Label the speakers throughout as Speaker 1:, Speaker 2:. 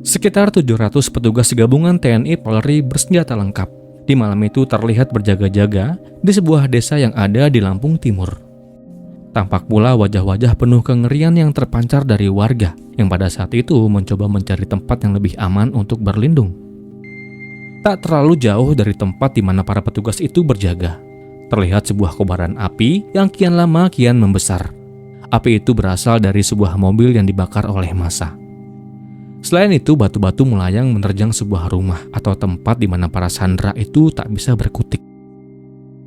Speaker 1: Sekitar 700 petugas gabungan TNI Polri bersenjata lengkap di malam itu terlihat berjaga-jaga di sebuah desa yang ada di Lampung Timur. Tampak pula wajah-wajah penuh kengerian yang terpancar dari warga yang pada saat itu mencoba mencari tempat yang lebih aman untuk berlindung. Tak terlalu jauh dari tempat di mana para petugas itu berjaga, terlihat sebuah kobaran api yang kian lama kian membesar. Api itu berasal dari sebuah mobil yang dibakar oleh massa. Selain itu, batu-batu melayang menerjang sebuah rumah atau tempat di mana para sandera itu tak bisa berkutik.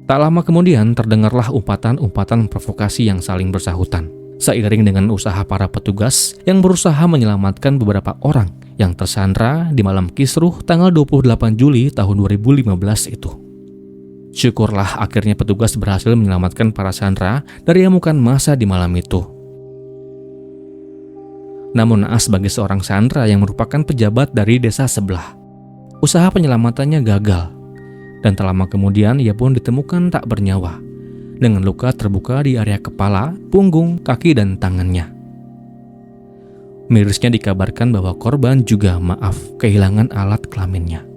Speaker 1: Tak lama kemudian terdengarlah umpatan-umpatan provokasi yang saling bersahutan, seiring dengan usaha para petugas yang berusaha menyelamatkan beberapa orang yang tersandra di malam kisruh tanggal 28 Juli tahun 2015 itu. Syukurlah akhirnya petugas berhasil menyelamatkan para sandera dari amukan massa di malam itu. Namun naas bagi seorang sandera yang merupakan pejabat dari desa sebelah, usaha penyelamatannya gagal, dan tak lama kemudian ia pun ditemukan tak bernyawa, dengan luka terbuka di area kepala, punggung, kaki, dan tangannya. Mirisnya dikabarkan bahwa korban juga kehilangan alat kelaminnya.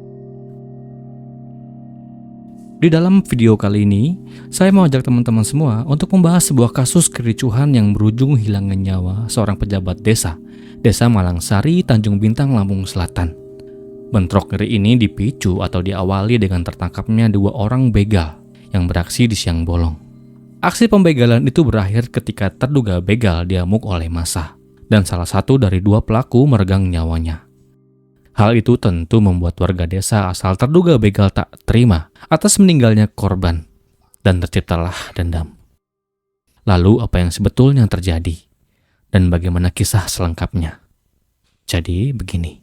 Speaker 1: Di dalam video kali ini, saya mau ajak teman-teman semua untuk membahas sebuah kasus kericuhan yang berujung hilangnya nyawa seorang pejabat desa Malangsari, Tanjung Bintang, Lampung Selatan. Bentrok ngeri ini dipicu atau diawali dengan tertangkapnya 2 orang begal yang beraksi di siang bolong. Aksi pembegalan itu berakhir ketika terduga begal diamuk oleh massa, dan salah satu dari 2 pelaku meregang nyawanya. Hal itu tentu membuat warga desa asal terduga begal tak terima atas meninggalnya korban, dan terciptalah dendam. Lalu apa yang sebetulnya terjadi? Dan bagaimana kisah selengkapnya? Jadi begini.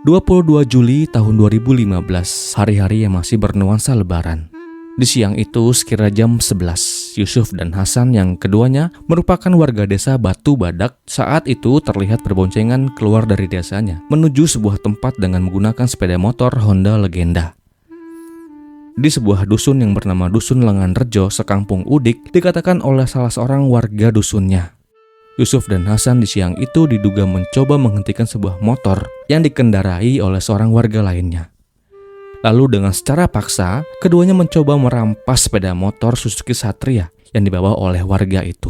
Speaker 1: 22 Juli tahun 2015, hari-hari yang masih bernuansa lebaran. Di siang itu sekira jam 11, Yusuf dan Hasan yang keduanya merupakan warga desa Batu Badak saat itu terlihat berboncengan keluar dari desanya menuju sebuah tempat dengan menggunakan sepeda motor Honda Legenda. Di sebuah dusun yang bernama Dusun Lengan Rejo, sekampung Udik, dikatakan oleh salah seorang warga dusunnya. Yusuf dan Hasan di siang itu diduga mencoba menghentikan sebuah motor yang dikendarai oleh seorang warga lainnya. Lalu dengan secara paksa, keduanya mencoba merampas sepeda motor Suzuki Satria yang dibawa oleh warga itu.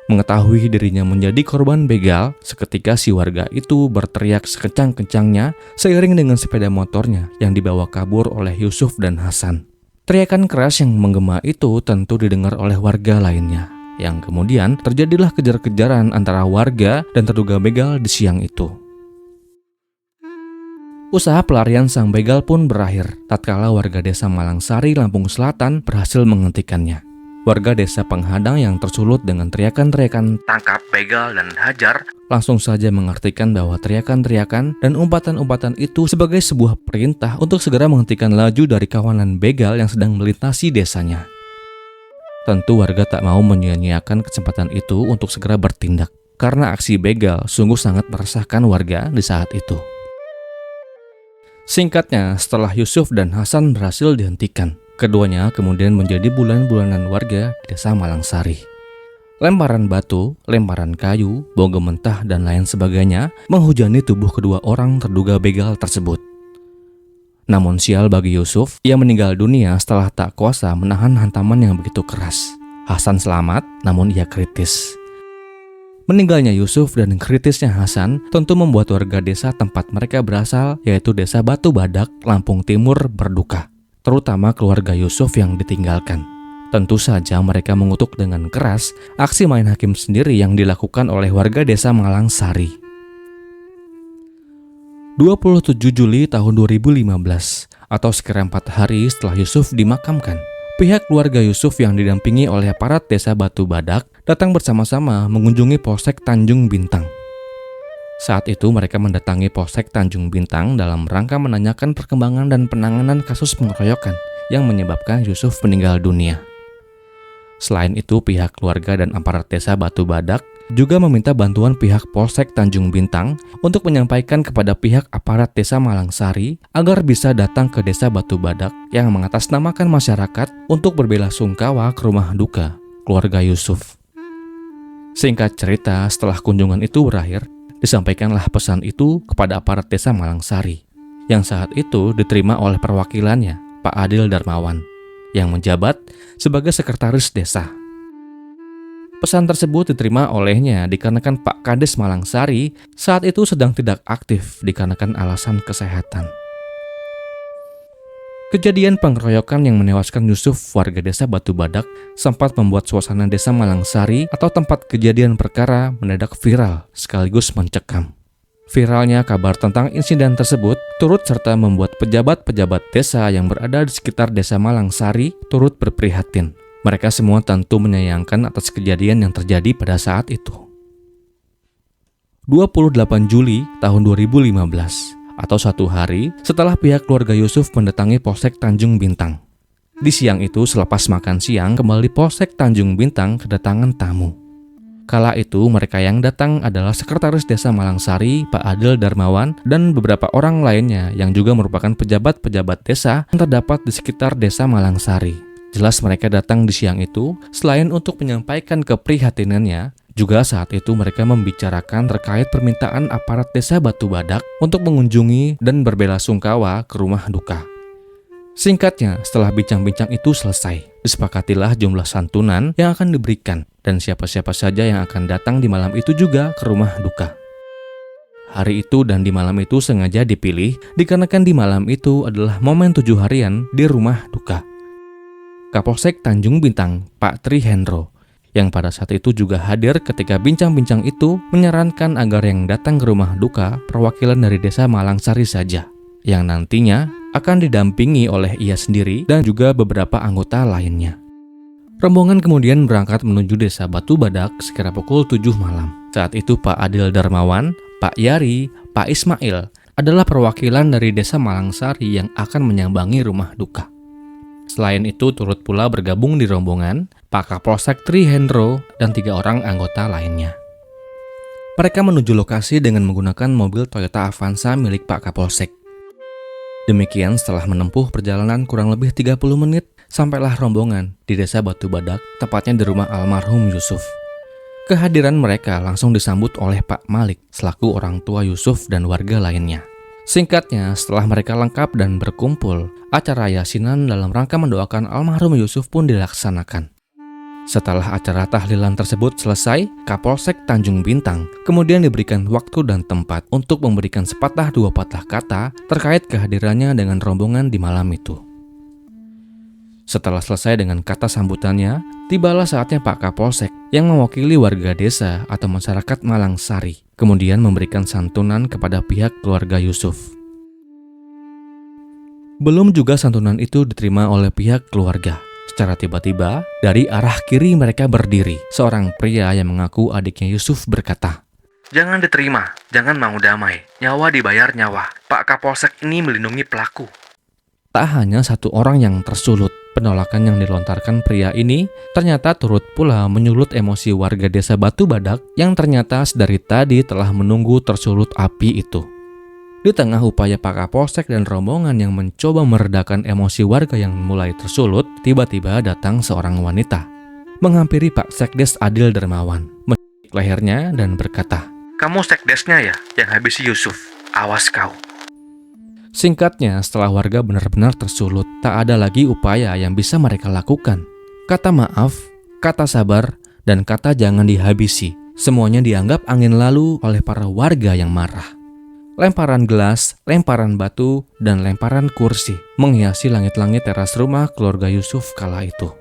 Speaker 1: Mengetahui dirinya menjadi korban begal, seketika si warga itu berteriak sekencang-kencangnya seiring dengan sepeda motornya yang dibawa kabur oleh Yusuf dan Hasan. Teriakan keras yang menggema itu tentu didengar oleh warga lainnya, yang kemudian terjadilah kejar-kejaran antara warga dan terduga begal di siang itu. Usaha pelarian sang begal pun berakhir tatkala warga desa Malangsari, Lampung Selatan berhasil menghentikannya. Warga desa penghadang yang tersulut dengan teriakan-teriakan "tangkap begal" dan "hajar" langsung saja mengartikan bahwa teriakan-teriakan dan umpatan-umpatan itu sebagai sebuah perintah untuk segera menghentikan laju dari kawanan begal yang sedang melintasi desanya. Tentu warga tak mau menyia-nyiakan kesempatan itu untuk segera bertindak, karena aksi begal sungguh sangat meresahkan warga di saat itu. Singkatnya, setelah Yusuf dan Hasan berhasil dihentikan, keduanya kemudian menjadi bulan-bulanan warga desa Malangsari. Lemparan batu, lemparan kayu, bogem mentah, dan lain sebagainya menghujani tubuh kedua orang terduga begal tersebut. Namun sial bagi Yusuf, ia meninggal dunia setelah tak kuasa menahan hantaman yang begitu keras. Hasan selamat, namun ia kritis. Meninggalnya Yusuf dan kritisnya Hasan tentu membuat warga desa tempat mereka berasal, yaitu desa Batu Badak, Lampung Timur, berduka. Terutama keluarga Yusuf yang ditinggalkan. Tentu saja mereka mengutuk dengan keras aksi main hakim sendiri yang dilakukan oleh warga desa Malangsari. 27 Juli tahun 2015, atau sekira 4 hari setelah Yusuf dimakamkan, pihak keluarga Yusuf yang didampingi oleh aparat desa Batu Badak datang bersama-sama mengunjungi Polsek Tanjung Bintang. Saat itu mereka mendatangi Polsek Tanjung Bintang dalam rangka menanyakan perkembangan dan penanganan kasus pengeroyokan yang menyebabkan Yusuf meninggal dunia. Selain itu, pihak keluarga dan aparat desa Batu Badak juga meminta bantuan pihak Polsek Tanjung Bintang untuk menyampaikan kepada pihak aparat desa Malangsari agar bisa datang ke desa Batu Badak yang mengatasnamakan masyarakat untuk berbelasungkawa ke rumah duka keluarga Yusuf. Singkat cerita, setelah kunjungan itu berakhir, disampaikanlah pesan itu kepada aparat desa Malangsari, yang saat itu diterima oleh perwakilannya, Pak Adil Darmawan, yang menjabat sebagai sekretaris desa. Pesan tersebut diterima olehnya dikarenakan Pak Kades Malangsari saat itu sedang tidak aktif dikarenakan alasan kesehatan. Kejadian pengeroyokan yang menewaskan Yusuf warga desa Batu Badak sempat membuat suasana desa Malangsari atau tempat kejadian perkara mendadak viral sekaligus mencekam. Viralnya kabar tentang insiden tersebut turut serta membuat pejabat-pejabat desa yang berada di sekitar desa Malangsari turut berprihatin. Mereka semua tentu menyayangkan atas kejadian yang terjadi pada saat itu. 28 Juli tahun 2015 atau 1 hari setelah pihak keluarga Yusuf mendatangi Polsek Tanjung Bintang. Di siang itu selepas makan siang kembali Polsek Tanjung Bintang kedatangan tamu. Kala itu mereka yang datang adalah Sekretaris Desa Malangsari, Pak Adil Darmawan, dan beberapa orang lainnya yang juga merupakan pejabat-pejabat desa yang terdapat di sekitar desa Malangsari. Jelas mereka datang di siang itu selain untuk menyampaikan keprihatinannya, juga saat itu mereka membicarakan terkait permintaan aparat desa Batu Badak untuk mengunjungi dan berbelasungkawa ke rumah duka. Singkatnya, setelah bincang-bincang itu selesai, disepakatilah jumlah santunan yang akan diberikan dan siapa-siapa saja yang akan datang di malam itu juga ke rumah duka. Hari itu dan di malam itu sengaja dipilih dikarenakan di malam itu adalah momen 7 harian di rumah duka. Kapolsek Tanjung Bintang, Pak Tri Hendro, yang pada saat itu juga hadir ketika bincang-bincang itu, menyarankan agar yang datang ke rumah duka perwakilan dari desa Malangsari saja, yang nantinya akan didampingi oleh ia sendiri dan juga beberapa anggota lainnya. Rombongan kemudian berangkat menuju desa Batu Badak sekira pukul 7 malam. Saat itu Pak Adil Darmawan, Pak Yari, Pak Ismail adalah perwakilan dari desa Malangsari yang akan menyambangi rumah duka. Selain itu turut pula bergabung di rombongan Pak Kapolsek Tri Hendro dan 3 orang anggota lainnya. Mereka menuju lokasi dengan menggunakan mobil Toyota Avanza milik Pak Kapolsek. Demikian setelah menempuh perjalanan kurang lebih 30 menit, sampailah rombongan di desa Batu Badak, tepatnya di rumah almarhum Yusuf. Kehadiran mereka langsung disambut oleh Pak Malik selaku orang tua Yusuf dan warga lainnya. Singkatnya, setelah mereka lengkap dan berkumpul, acara yasinan dalam rangka mendoakan almarhum Yusuf pun dilaksanakan. Setelah acara tahlilan tersebut selesai, Kapolsek Tanjung Bintang kemudian diberikan waktu dan tempat untuk memberikan sepatah 2 patah kata terkait kehadirannya dengan rombongan di malam itu. Setelah selesai dengan kata sambutannya, tibalah saatnya Pak Kapolsek yang mewakili warga desa atau masyarakat Malangsari kemudian memberikan santunan kepada pihak keluarga Yusuf. Belum juga santunan itu diterima oleh pihak keluarga. Secara tiba-tiba, dari arah kiri mereka berdiri. Seorang pria yang mengaku adiknya Yusuf berkata, "Jangan diterima, jangan mau damai. Nyawa dibayar nyawa. Pak Kapolsek ini melindungi pelaku." Tak hanya 1 orang yang tersulut, penolakan yang dilontarkan pria ini ternyata turut pula menyulut emosi warga desa Batu Badak yang ternyata sedari tadi telah menunggu tersulut api itu. Di tengah upaya Pak Kapolsek dan rombongan yang mencoba meredakan emosi warga yang mulai tersulut, tiba-tiba datang seorang wanita, menghampiri Pak Sekdes Adil Darmawan, menepuk lehernya dan berkata, "Kamu sekdesnya ya yang habisi Yusuf? Awas kau." Singkatnya, setelah warga benar-benar tersulut, tak ada lagi upaya yang bisa mereka lakukan. Kata maaf, kata sabar, dan kata jangan dihabisi, semuanya dianggap angin lalu oleh para warga yang marah. Lemparan gelas, lemparan batu, dan lemparan kursi menghiasi langit-langit teras rumah keluarga Yusuf kala itu.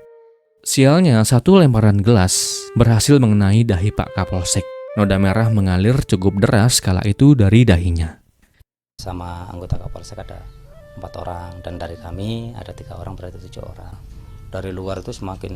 Speaker 1: Sialnya, 1 lemparan gelas berhasil mengenai dahi Pak Kapolsek. Noda merah mengalir cukup deras kala itu dari dahinya.
Speaker 2: Sama anggota Kapolsek ada 4 orang dan dari kami ada 3 orang, berarti 7 orang. Dari luar itu semakin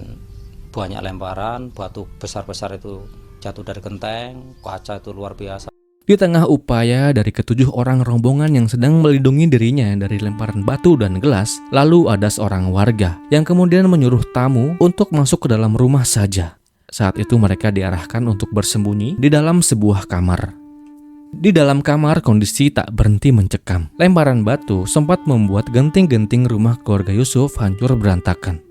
Speaker 2: banyak lemparan, batu besar-besar itu jatuh dari genteng, kaca itu luar biasa.
Speaker 1: Di tengah upaya dari ke-7 orang rombongan yang sedang melindungi dirinya dari lemparan batu dan gelas, lalu ada seorang warga yang kemudian menyuruh tamu untuk masuk ke dalam rumah saja. Saat itu mereka diarahkan untuk bersembunyi di dalam sebuah kamar. Di dalam kamar kondisi tak berhenti mencekam. Lemparan batu sempat membuat genting-genting rumah keluarga Yusuf hancur berantakan.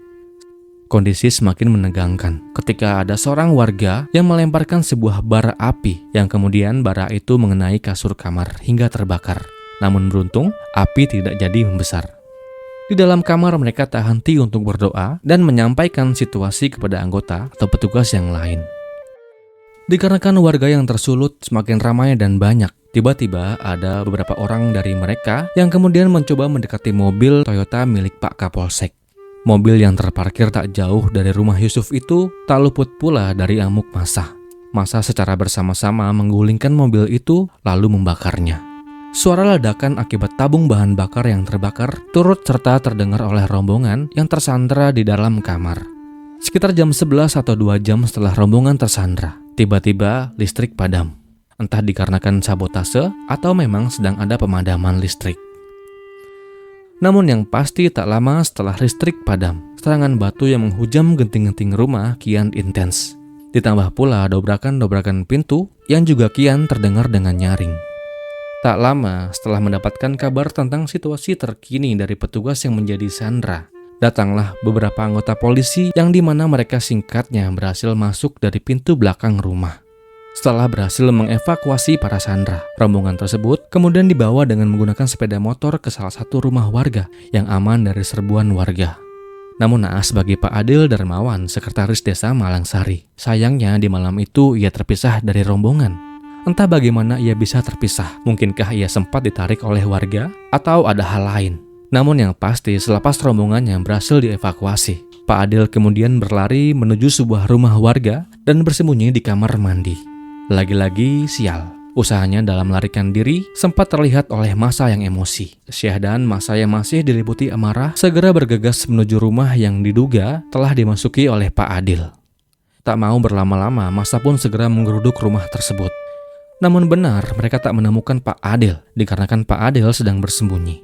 Speaker 1: Kondisi semakin menegangkan ketika ada seorang warga yang melemparkan sebuah bara api yang kemudian bara itu mengenai kasur kamar hingga terbakar. Namun beruntung, api tidak jadi membesar. Di dalam kamar mereka tak henti untuk berdoa dan menyampaikan situasi kepada anggota atau petugas yang lain. Dikarenakan warga yang tersulut semakin ramai dan banyak, tiba-tiba ada beberapa orang dari mereka yang kemudian mencoba mendekati mobil Toyota milik Pak Kapolsek. Mobil yang terparkir tak jauh dari rumah Yusuf itu tak luput pula dari amuk massa. Massa secara bersama-sama menggulingkan mobil itu lalu membakarnya. Suara ledakan akibat tabung bahan bakar yang terbakar turut serta terdengar oleh rombongan yang tersandra di dalam kamar. Sekitar jam 11 atau 2 jam setelah rombongan tersandra, tiba-tiba listrik padam. Entah dikarenakan sabotase atau memang sedang ada pemadaman listrik. Namun yang pasti tak lama setelah listrik padam, serangan batu yang menghujam genting-genting rumah kian intens. Ditambah pula dobrakan-dobrakan pintu yang juga kian terdengar dengan nyaring. Tak lama setelah mendapatkan kabar tentang situasi terkini dari petugas yang menjadi sandra, datanglah beberapa anggota polisi yang dimana mereka singkatnya berhasil masuk dari pintu belakang rumah. Setelah berhasil mengevakuasi para sandra, rombongan tersebut kemudian dibawa dengan menggunakan sepeda motor ke salah satu rumah warga yang aman dari serbuan warga. Namun naas bagi Pak Adil Darmawan, sekretaris desa Malangsari, sayangnya di malam itu ia terpisah dari rombongan. Entah bagaimana ia bisa terpisah, mungkinkah ia sempat ditarik oleh warga atau ada hal lain. Namun yang pasti selepas rombongannya berhasil dievakuasi, Pak Adil kemudian berlari menuju sebuah rumah warga dan bersembunyi di kamar mandi. Lagi-lagi sial, usahanya dalam melarikan diri sempat terlihat oleh massa yang emosi. Syahdan, massa yang masih diliputi amarah, segera bergegas menuju rumah yang diduga telah dimasuki oleh Pak Adil. Tak mau berlama-lama, massa pun segera menggeruduk rumah tersebut. Namun benar, mereka tak menemukan Pak Adil, dikarenakan Pak Adil sedang bersembunyi.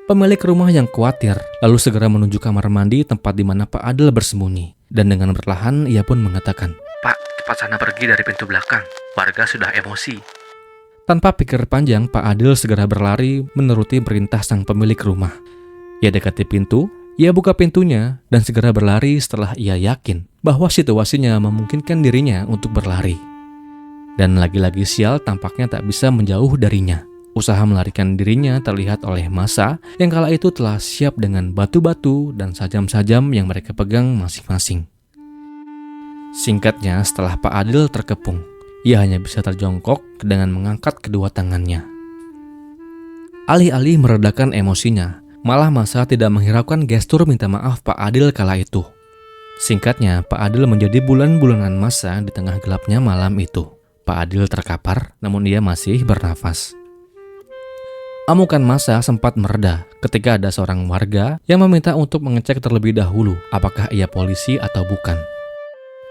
Speaker 1: Pemilik rumah yang khawatir lalu segera menuju kamar mandi tempat di mana Pak Adil bersembunyi. Dan dengan perlahan ia pun mengatakan, "Pak, cepat sana pergi dari pintu belakang, warga sudah emosi." Tanpa pikir panjang, Pak Adil segera berlari menuruti perintah sang pemilik rumah. Ia dekati pintu, ia buka pintunya dan segera berlari setelah ia yakin bahwa situasinya memungkinkan dirinya untuk berlari. Dan lagi-lagi sial tampaknya tak bisa menjauh darinya. Usaha melarikan dirinya terlihat oleh massa yang kala itu telah siap dengan batu-batu dan sajam-sajam yang mereka pegang masing-masing. Singkatnya, setelah Pak Adil terkepung, ia hanya bisa terjongkok dengan mengangkat kedua tangannya. Alih-alih meredakan emosinya, malah massa tidak menghiraukan gestur minta maaf Pak Adil kala itu. Singkatnya, Pak Adil menjadi bulan-bulanan massa di tengah gelapnya malam itu. Pak Adil terkapar, namun ia masih bernafas. Amukan massa sempat mereda ketika ada seorang warga yang meminta untuk mengecek terlebih dahulu apakah ia polisi atau bukan.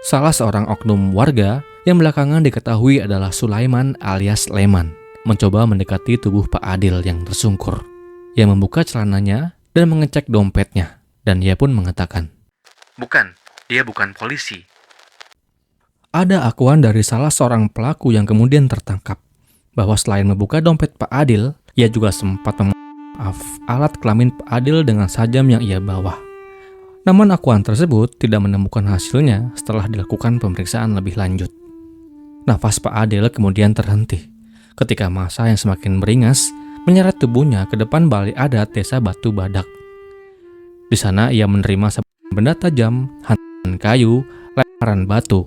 Speaker 1: Salah seorang oknum warga yang belakangan diketahui adalah Sulaiman alias Leman mencoba mendekati tubuh Pak Adil yang tersungkur. Ia membuka celananya dan mengecek dompetnya, dan ia pun mengatakan, "Bukan, dia bukan polisi." Ada akuan dari salah seorang pelaku yang kemudian tertangkap bahwa selain membuka dompet Pak Adil, ia juga sempat memaaf alat kelamin Pak Adil dengan sajam yang ia bawa. Namun akuan tersebut tidak menemukan hasilnya setelah dilakukan pemeriksaan lebih lanjut. Nafas Pak Adil kemudian terhenti ketika massa yang semakin beringas menyeret tubuhnya ke depan balai adat desa Batu Badak. Di sana ia menerima sebuah benda tajam, hantaman kayu, lemparan batu,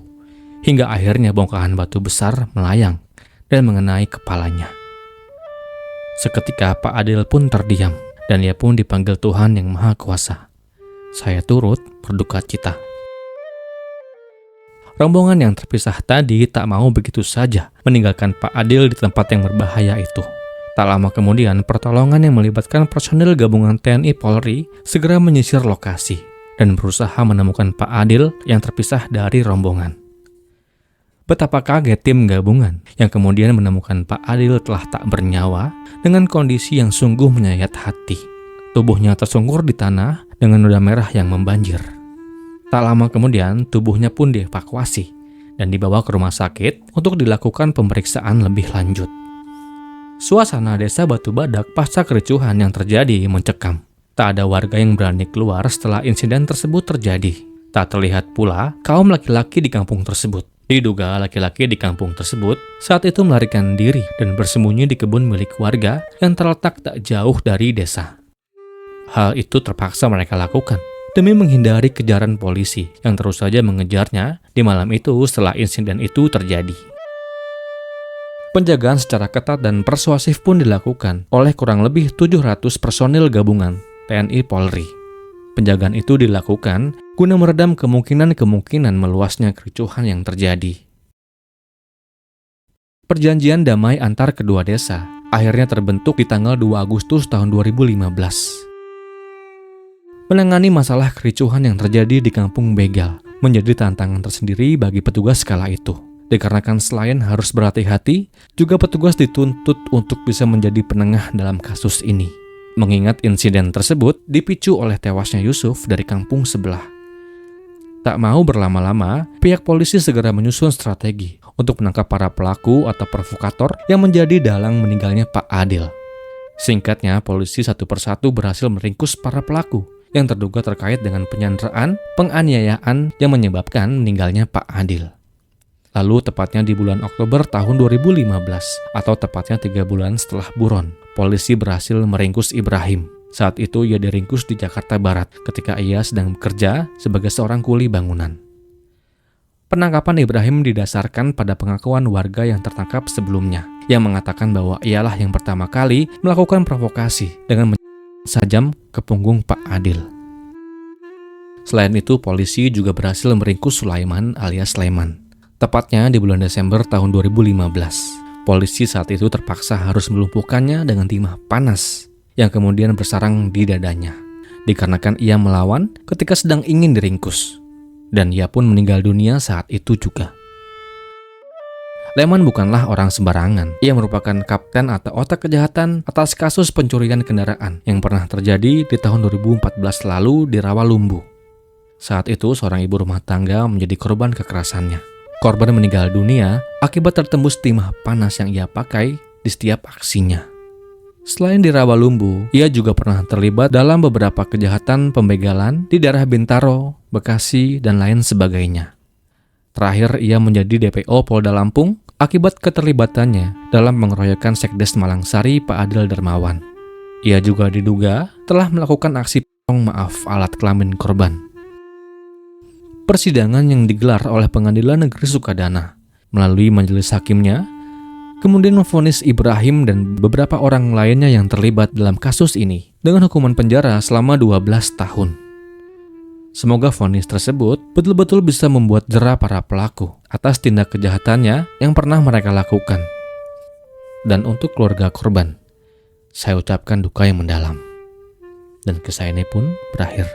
Speaker 1: hingga akhirnya bongkahan batu besar melayang dan mengenai kepalanya. Seketika Pak Adil pun terdiam dan ia pun dipanggil Tuhan yang Maha Kuasa. Saya turut berduka cita. Rombongan yang terpisah tadi tak mau begitu saja meninggalkan Pak Adil di tempat yang berbahaya itu. Tak lama kemudian, pertolongan yang melibatkan personil gabungan TNI Polri segera menyisir lokasi dan berusaha menemukan Pak Adil yang terpisah dari rombongan. Betapa kaget tim gabungan yang kemudian menemukan Pak Adil telah tak bernyawa dengan kondisi yang sungguh menyayat hati. Tubuhnya tersungkur di tanah dengan noda merah yang membanjir. Tak lama kemudian tubuhnya pun dievakuasi dan dibawa ke rumah sakit untuk dilakukan pemeriksaan lebih lanjut. Suasana desa Batu Badak pasca kericuhan yang terjadi mencekam. Tak ada warga yang berani keluar setelah insiden tersebut terjadi. Tak terlihat pula kaum laki-laki di kampung tersebut. Diduga laki-laki di kampung tersebut saat itu melarikan diri dan bersembunyi di kebun milik warga yang terletak tak jauh dari desa. Hal itu terpaksa mereka lakukan demi menghindari kejaran polisi yang terus saja mengejarnya di malam itu setelah insiden itu terjadi. Penjagaan secara ketat dan persuasif pun dilakukan oleh kurang lebih 700 personil gabungan TNI Polri. Penjagaan itu dilakukan guna meredam kemungkinan meluasnya kericuhan yang terjadi. Perjanjian damai antar kedua desa akhirnya terbentuk di tanggal 2 Agustus tahun 2015. Menangani masalah kericuhan yang terjadi di Kampung Begal menjadi tantangan tersendiri bagi petugas kala itu. Dikarenakan selain harus berhati-hati, juga petugas dituntut untuk bisa menjadi penengah dalam kasus ini. Mengingat insiden tersebut dipicu oleh tewasnya Yusuf dari kampung sebelah. Tak mau berlama-lama, pihak polisi segera menyusun strategi untuk menangkap para pelaku atau provokator yang menjadi dalang meninggalnya Pak Adil. Singkatnya, polisi satu persatu berhasil meringkus para pelaku yang terduga terkait dengan penyanderaan, penganiayaan yang menyebabkan meninggalnya Pak Adil. Lalu tepatnya di bulan Oktober tahun 2015, atau tepatnya 3 bulan setelah buron, polisi berhasil meringkus Ibrahim. Saat itu ia diringkus di Jakarta Barat ketika ia sedang bekerja sebagai seorang kuli bangunan. Penangkapan Ibrahim didasarkan pada pengakuan warga yang tertangkap sebelumnya, yang mengatakan bahwa ialah yang pertama kali melakukan provokasi dengan sajam ke punggung Pak Adil. Selain itu, polisi juga berhasil meringkus Sulaiman alias Sleman. Tepatnya di bulan Desember tahun 2015, polisi saat itu terpaksa harus melumpuhkannya dengan timah panas yang kemudian bersarang di dadanya, dikarenakan ia melawan ketika sedang ingin diringkus, dan ia pun meninggal dunia saat itu juga. Leman bukanlah orang sembarangan. Ia merupakan kapten atau otak kejahatan atas kasus pencurian kendaraan yang pernah terjadi di tahun 2014 lalu di Rawalumbu. Saat itu seorang ibu rumah tangga menjadi korban kekerasannya. Korban meninggal dunia akibat tertembus timah panas yang ia pakai di setiap aksinya. Selain di Rawalumbu, ia juga pernah terlibat dalam beberapa kejahatan pembegalan di daerah Bintaro, Bekasi, dan lain sebagainya. Terakhir, ia menjadi DPO Polda Lampung akibat keterlibatannya dalam pengeroyokan Sekdes Malangsari Pak Adil Darmawan. Ia juga diduga telah melakukan aksi maaf alat kelamin korban. Persidangan yang digelar oleh Pengadilan Negeri Sukadana melalui majelis hakimnya kemudian memvonis Ibrahim dan beberapa orang lainnya yang terlibat dalam kasus ini dengan hukuman penjara selama 12 tahun. Semoga vonis tersebut betul-betul bisa membuat jera para pelaku atas tindak kejahatannya yang pernah mereka lakukan. Dan untuk keluarga korban, saya ucapkan duka yang mendalam. Dan kisah ini pun berakhir